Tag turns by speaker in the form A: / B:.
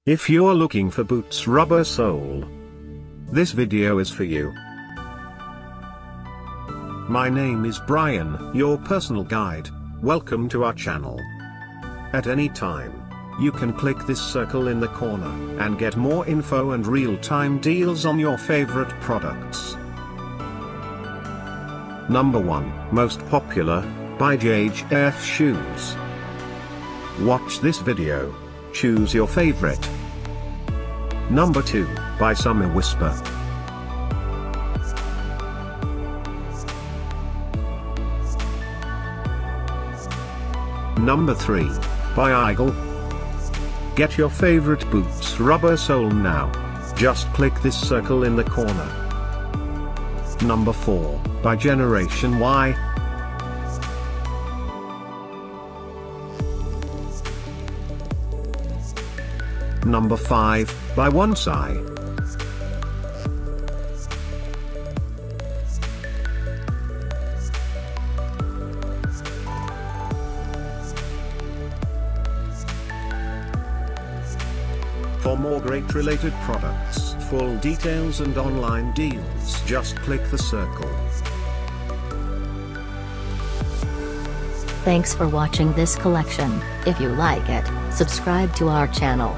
A: If you're looking for boots rubber sole, this video is for you. My name is Brian, your personal guide. Welcome to our channel. At any time, you can click this circle in the corner and get more info and real-time deals on your favorite products. Number 1, most popular, by JF Shoes. Watch this video. Choose your favorite. Number 2, by Summerwhisper. Number 3, by Aigle. Get your favorite boots rubber sole now. Just click this circle in the corner. Number 4, by Generation Y. Number 5, by Oncai. For more great related products, full details and online deals, just click the circle.
B: Thanks for watching this collection. If you like it, subscribe to our channel.